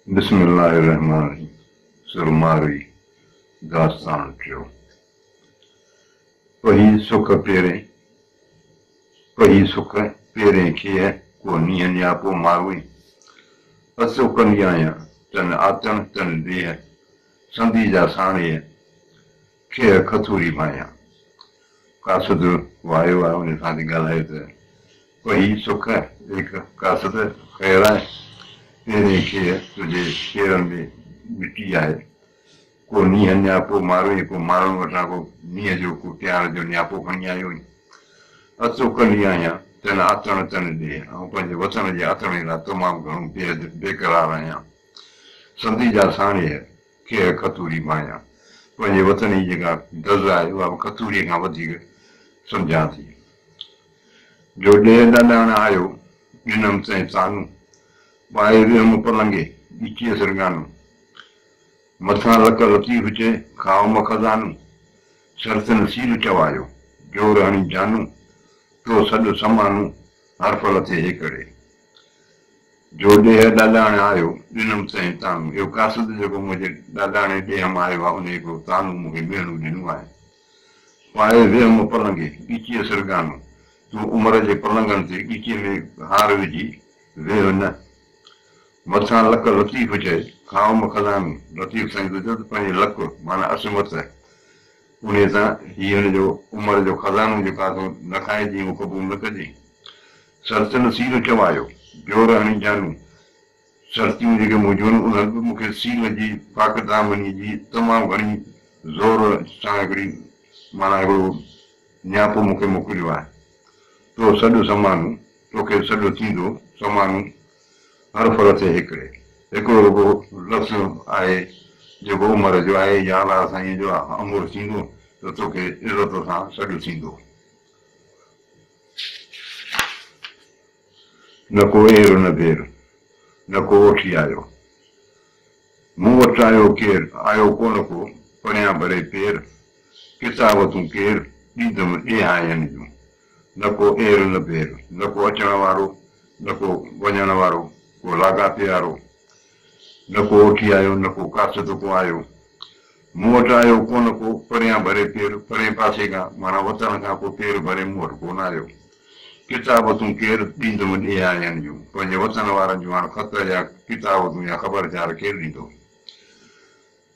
बिस्मिल्लाहिर्रहमानिर्रहीम सुरमारी दास्तान थियो पही सुख पेरें खे को नीहं या पोइ मारूं असो कंदी आहियां तन आतन तन देह संधी जा साणीअ खे खथूरी भायां कासद वायो आहे उन सां थी ॻाल्हायो त पही सुख हिकु कासद ख़ैर आहे पेरें खे तुंहिंजे पेरनि में मिटी आहे को नीहं नियापो मारो को मारण वटां को नीहं जो को प्यार जो नियापो खणी आयो असो कंदी आहियां तन आतण तन ॾे ऐं पंहिंजे वतन जे आतण लाइ तमामु घणो बेक़रार आहियां संधी जा साणीअ खे खतूरी भायां पंहिंजे वतन जी जेका दज़ आहे उहा खतूरीअ खां वधीक सम्झां थी जो ॾे ॾाॾाण आयो ॾिनमि तंहिं तानू पाए वियुमि पलंगे ॾीचीअ सरगानू मथां लक लती हुजे खाओ मखज़ानू सरतन सील चवायो जोर हणी जानू तो सॾु समानू हर्फ लथे हिकिड़े जो ॾेह ॾाॾाण आयो ॾिनमि तंहिं तानू इहो कासद जेको मुंहिंजे ॾाॾाणे ॾेह मां आयो आहे उन हिकिड़ो तानू मूंखे ॿेड़ू ॾिनो आहे पाए वियुमि पलंगे ॾीचीअ सरगानू तूं उमिरि जे पलंगनि ते ॾीचीअ में हार विझी वेह न मथां लक लतीफ़ हुजे खाओ मखज़ानू लतीफ़ साईं थो चओ पंहिंजे लक माना असमत उन सां हीअ हुनजो उमिरि जो खज़ानो जेका तूं न खाइजी उहो क़बूल न कजे सरतन सील चवायो जोर हणी जानू सरतियूं जेके मुंहिंजियूं आहिनि उन्हनि बि मूंखे सील जी पाकदामनी जी तमामु घणी ज़ोर सां हिकिड़ी माना हिकिड़ो नियापो मूंखे मोकिलियो आहे तो सॾु समानू तोखे सॾु थींदो समानू हर फर ते हिकिड़ो रुगो लफ़्ज़ आहे जेको उमिरि जो आहे या अलाह साईं जो अमूर थींदो त तोखे इज़त सां सॾु थींदो न को एर न भेर न को ओठी आयो मूं वटि आयो केरु आयो कोन को परियां भरे पेर किताब तूं केरु ॾींदुमि ॾेहायनि जूं न को एर न भेर न को अचण वारो न को वञण वारो को लाॻापे वारो न को ओठी आयो न को कासद को आयो मूं वटि आयो कोन को परियां भरे पेर परे पासे खां माना वतन खां को पेर भरे मूं वटि कोन आयो किताब तूं केरु ॾींदुमि ॾेहायनि जूं पंहिंजे वतन वारनि जूं हाणे ख़त या किताब तूं या ख़बरचार केरु ॾींदो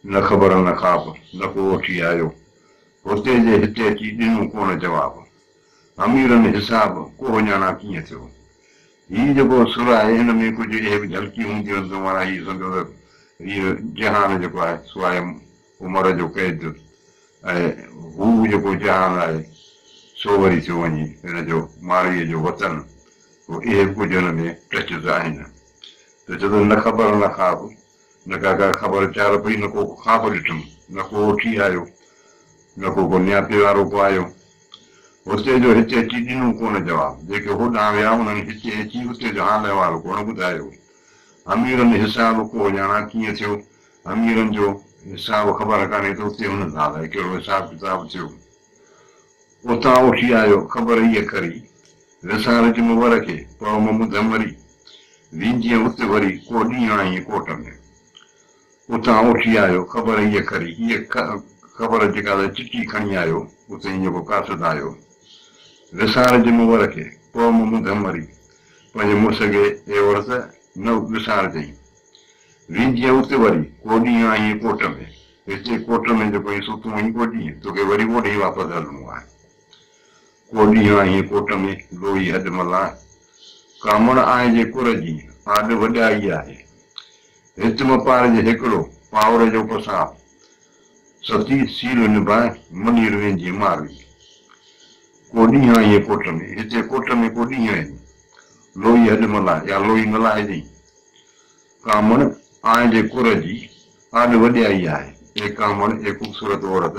न ख़बर न ख़ाब न को ओठी आयो हुते जे हिते अची ॾिनो कोन जवाबु अमीरनि हिसाब को ॼाणा कीअं थियो हीअ जेको सुर आहे हिन में कुझु इहे बि झलकी हूंदियूं आहिनि माना हीअ सम्झो त हीअ जहान जेको आहे सवाइ उमिरि जो क़ैद ऐं हू जेको जहान आहे सो वरी थियो वञे हिन जो मारीअ जो वतन पोइ इहे कुझु हिन में टच आहिनि त चए थो न ख़बर न ख़्वाब न का ख़बर चार पई न को ख़्वाब ॾिठुमि न को ओठी आयो न को नियापे वारो को आयो हुते जो हिते अची ॾिनो कोन जवाबु जेके होॾां विया उन्हनि हिते अची हुते जो हाल अहिवाल कोन ॿुधायो अमीरनि हिसाब को ॼाणा कीअं थियो अमीरनि जो हिसाब ख़बर कान्हे त उते हुन सां अलाए कहिड़ो हिसाब किताब थियो उतां उथी आयो ख़बर इहा खरी विसार जी वर खे पव मुद मरी वींजीअ उते वरी को ॾींहुं आई कोट में उतां उथी आयो ख़बर इहा खरी इहा ख़बर जेका चिठी खणी आयो उते जेको कासद आयो विसार जे मुवर खे पव मुद मरी पंहिंजे मुड़ुस खे हे वर्स न विसारजई वींजीअ उते वरी को ॾींहुं आई कोट में हिते कोट में जेको सुतूं आई को ॾींहुं तोखे वरी ओॾे ई वापसि हलणो आहे को ॾींहुं आई कोट में लोही हद मला कामण आहे जे कुर जी आॾ वॾाई आहे हितम पार जे हिकिड़ो पावर जो पसाब सती सील निभाए मनीर वेंदी मारवी को ॾींहुं आई कोट में हिते कोट में को ॾींहुं आहिनि लोही हद मला या लोही न लाहिजई कामण आहे जे कुर जी आॾ वॾाई आहे हे कामण हे ख़ूबसूरत औरत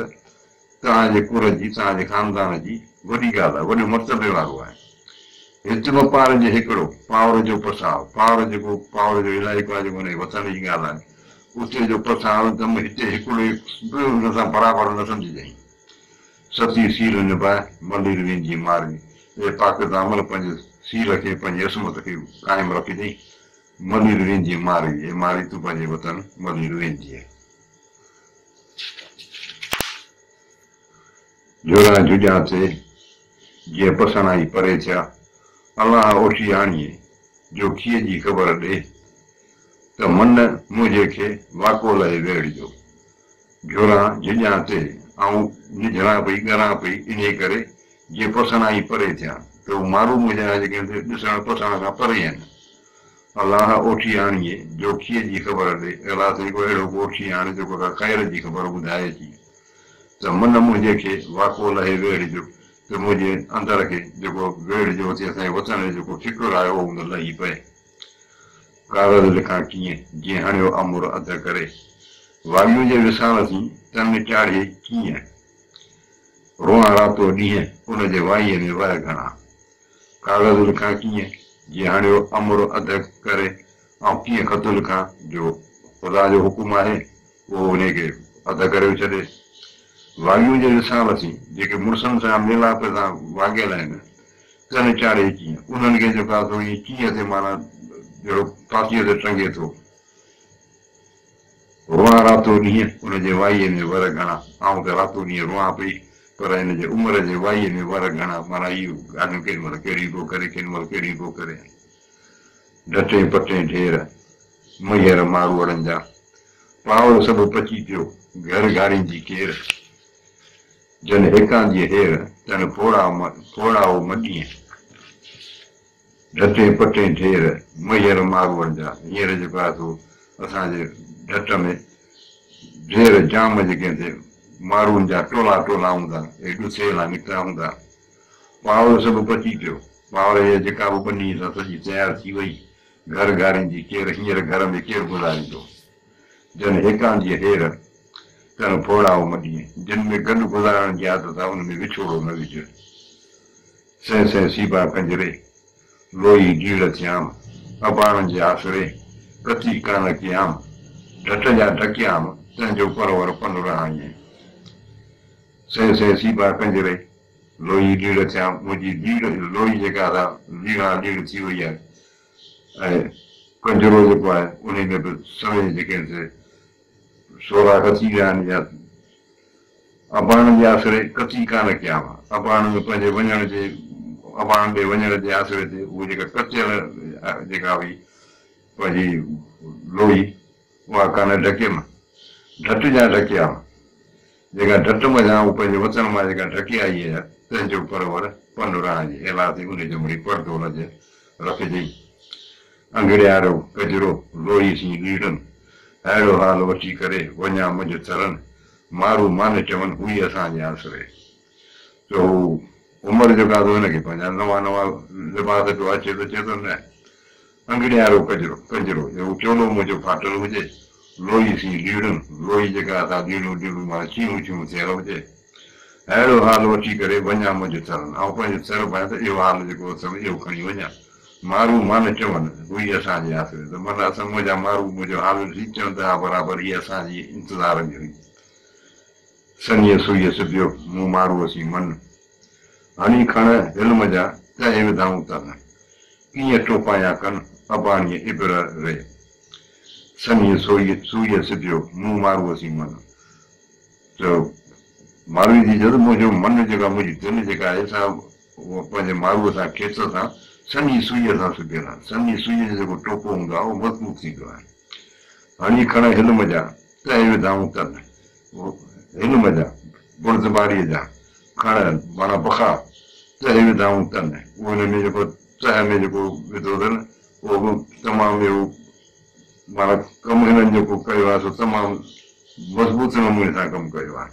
तव्हांजे कुर जी तव्हांजे ख़ानदान जी वॾी ॻाल्हि आहे वॾो मर्तबे वारो आहे हितम पार जे हिकिड़ो पावर जो पसाव पावर जेको पावर जो इलाइक़ो आहे जेको हुन वतन जी ॻाल्हि आहे उते जो पसाव दम हिते हिकिड़ो हुन सां बराबरि न सम्झजांइ सती सील निभाए मंदिर वेंदी मारवी हे पाक दामन पंहिंजे सील खे पंहिंजी असमत खे क़ाइमु रखिजई मलीर वेंदी मारी मारी तूं पंहिंजे वतन मलीर वेंदी जोरा जुजा ते जीअं पसंदि आई परे थिया अलाह ओठी आणीअ जो खीअ जी ख़बर ॾे त मन मुंहिंजे खे वाको लहे वेड़ियो जोरा जुजा ते ऐं निझड़ा पई ॻरां पई इन करे जीअं पसंदि आई परे थिया त हू माण्हू मुंहिंजा जेके ॾिसण पसंदि खां परे आहिनि अलाह ओठी आणीअ जो खीअ जी ख़बर ॾे अलाह त हिकु अहिड़ो ओठी आणे जेको ख़ैर जी ख़बर ॿुधाए थी त मन मुंहिंजे खे वाको लहे वेड़िजो त मुंहिंजे अंदर खे जेको वेड़िजो अचे असांजे वतन जो जेको फिकुर आयो उहो न लही पए कागज़ लिखां कीअं जीअं हणियो अमुर अध करे वायु जे विसाल थी तन चाढ़े कीअं रोआ रातो ॾींहं उनजे वाईअ में वर घणा कागज़ लिखां कीअं जीअं हणियो अमुर अध करे ऐं कीअं ख़त लिखां जो ख़ुदा जो हुकुम आहे उहो उनखे अध करे छॾे वायु जे विसाल थी जेके मुड़ुसनि सां मेलाप सां वागियल आहिनि तन चाढ़े कीअं उन्हनि खे जेका थो ईअं कीअं ते माना जहिड़ो फासीअ ते टंगे थो रोआ रातो ॾींहं उनजे वाईअ में वर घणा ऐं त रातो ॾींहं रोआ पई पर हिन जे उमिरि जे वाईअ में वर घणा माना इहो ॻाल्हियूं केॾी महिल कहिड़ी पोइ करे केॾी महिल कहिड़ी पोइ करे डटे पटे ढेर मैयर मारूअड़नि जा पावर सभु पची पियो घर गारींदी केर जन हिकां जी हेर तन फोड़ाओ मॾीअ डटे पटे ढेर मैयर मारूअड़नि जा हींअर जेको आहे सो असांजे ढट में ढेर जाम जेके ते माण्हुनि जा टोला टोला हूंदा हे ॾुसेला निकिता हूंदा पावर सभु पची पियो पावर जे जेका बि बनी सां सॼी तयारु थी वई घर गारींदी केरु हींअर घर में केरु गुज़ारींदो जन हिकां जी हेर तन फोड़ाओ मॾीअ जिन में गॾु गुज़ारण जी आदत आहे उन में विछोड़ो न विझ सह सीबा कंजरे लोही जीड़ थियाम अबाणनि जे आसरे कथी कान कयाम ढट जा ढकियाम तंहिंजो परवर पन रहाईं सह सीबा कंजरे लोही लीड़ थियाम मुंहिंजी लीड़ लोही जेका लीड़ा लीड़ थी वई आहे ऐं कंजरो जेको आहे उन में बि सवें जेके सोराख थी विया आहिनि या अबाण जे आसरे कथी कान कयाम अबाण में पंहिंजे वञण जे अबाण ॾे वञण जे आसरे ते उहे जेका कचियल जेका हुई पंहिंजी लोही उहा कान ढकियमि ढट जा ढकिया जेका ढट मज़ा उहो पंहिंजे वचन मां जेका ढकी आई आहे तंहिंजो परवर पन रहाइजे अहिड़ा थी उनजो मिड़ी परदो लॼ रखिजई अंगड़ियारो कजरो लोही सी लीड़नि अहिड़ो हाल वठी करे वञा मुंहिंजो थरनि मारू मान चवनि हुई असांजे आसरे त हू उमिरि जेका थो हिनखे पंहिंजा नवां नवां लिबास पियो अचे त चए थो न अंगड़ियारो कंजरो हू चोलो मुंहिंजो फाटल हुजे लोही सी लीड़नि लोही जेका असां लीड़ूं माना चीऊं चीऊं थियल हुजे अहिड़ो हाल वठी करे वञा मुंहिंजो थरनि ऐं पंहिंजो थर पाए त इहो हाल जेको अथव इहो खणी वञा मारू मान चवनि हुई असांजे आसरे त माना असां मुंहिंजा मारू मुंहिंजो हाल ठीकु चवनि था बराबरि इहा असांजी इंतज़ार में हुई सनीअ सुईअ सिबियो मूं मारूअ सी मन हणी खण इल्म जा तहे विधाऊं तन कीअं टोपाया कनि अबाणीअ इबर रे सनीअ सुईअ सिबियो मूं मारूअ सी मन त मारूअ जी जद मुंहिंजो मन जेका मुंहिंजी दिलि जेका आहे सा उहो पंहिंजे मारूअ सां खेस सां सनी सुईअ सां सिबियल आहे सनी सुईअ जो जेको टोपो हूंदो आहे उहो मज़बूत थींदो आहे हणी खण हिलम जा तहे विधाऊं तन हिलम जा बुर्दबारीअ जा खण माना बखा तहे विधाऊं तन उहो हिन में जेको तह में जेको विधो अथनि उहो बि तमामु माना कमु हिननि जेको कयो आहे सो तमामु मज़बूत नमूने सां कमु कयो आहे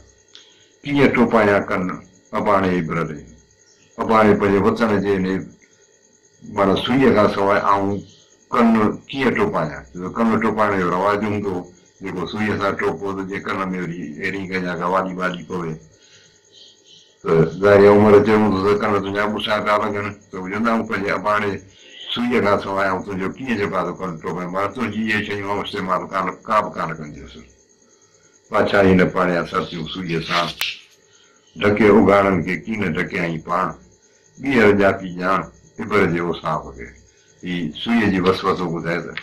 कीअं टोपाया कनि अबाणे इबर ते अबाणे पंहिंजे वतन जे हिन माना सुईअ खां सवाइ ऐं कनु कीअं टोपाया कनु टोपाइण जो रवाजु हूंदो जेको सुईअ सां टोपो त जे कन में वरी अहिड़ी कंहिंजा का वाली वाली पवे त ज़ाहिर उमिरि अचे हूंदो त कन तुंहिंजा ॿुसा था लॻनि त चवंदा आहियूं पंहिंजे अबाणे सुईअ खां सवाइ ऐं तुंहिंजो कीअं जेको आहे कनु टोपाए मां तुंहिंजी इहे शयूं इस्तेमालु का बि कान कंदुसि पाछाई न पाणिया सतियूं सुईअ सां ढके उघाड़नि खे कीन ढकियाई पाण ॿीहर जाती ॼाण इबर जे उसाफ़ खे सुईअ जी वसवसो ॿुधाए त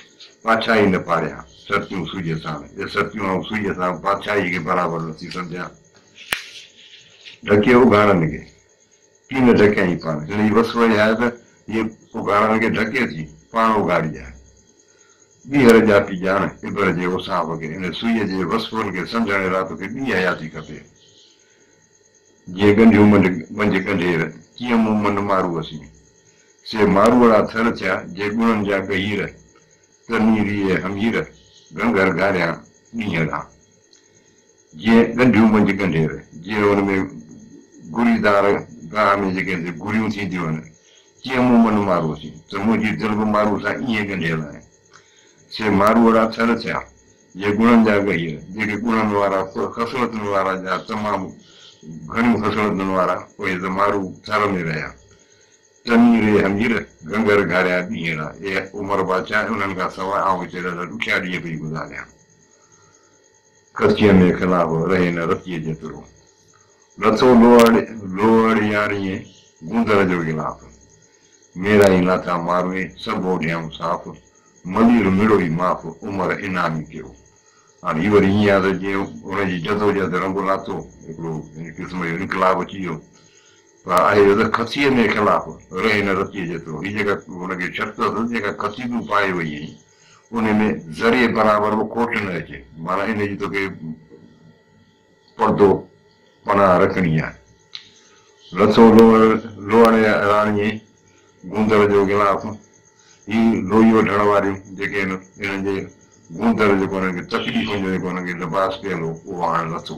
पातशाही न पाड़िया सतियूं सुईअ सां सतियूं ऐं सुईअ सां पातशाही खे बराबरि नथी सम्झां ढके उघाड़नि खे कीअं न ढकियईं पाण हिन जी वसव आहे त इहे उघाड़नि खे ढके थी पाण उघाड़ी आहे ॿीहर जाती ॼाण इबर जे उसाब खे हिन सुईअ जे वसवनि खे सम्झण लाइ तोखे ॿी हयाती खपे जीअं गंढियूं मंझि कंढेर कीअं मूं मन मारू असीं से मारूअड़ा थर थिया जे गुणनि जा गहीर तनीरीअ हमीर गंगर गारिया ॾींहड़ा जीअं गंढियूं मंझि कंढेर जीअं हुन में गुरीदार गाह में जेके गुरियूं थींदियूं आहिनि कीअं मूं मन मारू असीं त मुंहिंजी दिलि बि मारू सां ईअं ॻंढियल आहे से मारूअड़ा थर थिया जे गुणनि जा गहीर जेके गुणनि वारा ख़सलतुनि वारा जा तमामु घणियूं ख़सलतुनि वारा उहे त मारू थर में रहिया तनीर हमीर गंगर घारिया ॾींहड़ा इहे उमर बादशाह उन्हनि खां सवाइ आउं हिते ॾुखिया ॾींहं पई गुज़ारियां कचीअ में ख़िलाफ़ रहे न रतीअ जेतिरो लथो लोहड़ यारीअ गूंदर जो गिलाफ़ मेरा ई लाथा मारूं सभु ॾियां साफ़ मलीर मिड़ो ई माफ़ उमर इनामी कयो हाणे हीअ वरी ईअं आहे त जीअं हुनजी जदोजहद रंग लाथो हिकिड़ो क़िस्म जो इनकलाब अची वियो पर आहे त खसीअ में ख़िलाफ़ रहे न रतीअ जेतिरो हीअ जेका हुनखे शर्त अथसि जेका खसीदूं पाए वई आहीं उन में ज़रिए बराबरि बि खोट न अचे माना इन जी तोखे परदो पनाह रखणी आहे लथो लोहड़ राणीअ गूंदर जो गिलाफ़ ही लोही वठण वारियूं जेके आहिनि इन्हनि जे गूंदर जेको हुननि खे तकलीफ़ुनि जो जेको हुननि खे लिबास कयल हो उहो हाणे लथो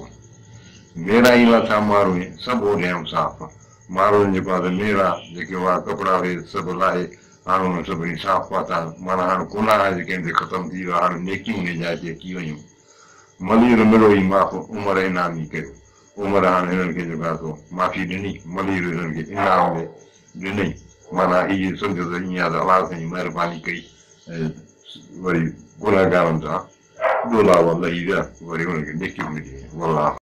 मेरा ई लाथा मारूं सभु ओॾियां साफ़ माण्हुनि जेको आहे त मेरा जेके हुआ कपिड़ा वे सभु लाहे हाणे हुन सभिनी साफ़ पाता माना हाणे गुनाह जेके आहिनि ख़तमु थी वियो हाणे नेकियूं हिन जाइ ते अची वयूं मलीर मिड़ो ई माफ़ उमिरि इनामी कयो उमिरि हाणे हिननि खे जेको आहे सो माफ़ी ॾिनी मलीर हिननि खे इनाम में ॾिनई माना इहे सम्झो त ईअं आहे त अलाह साईं महिरबानी कई ऐं वरी गुनहगारनि सां ॻोल्हा लही विया वरी हुनखे नेकियूं मिली वयूं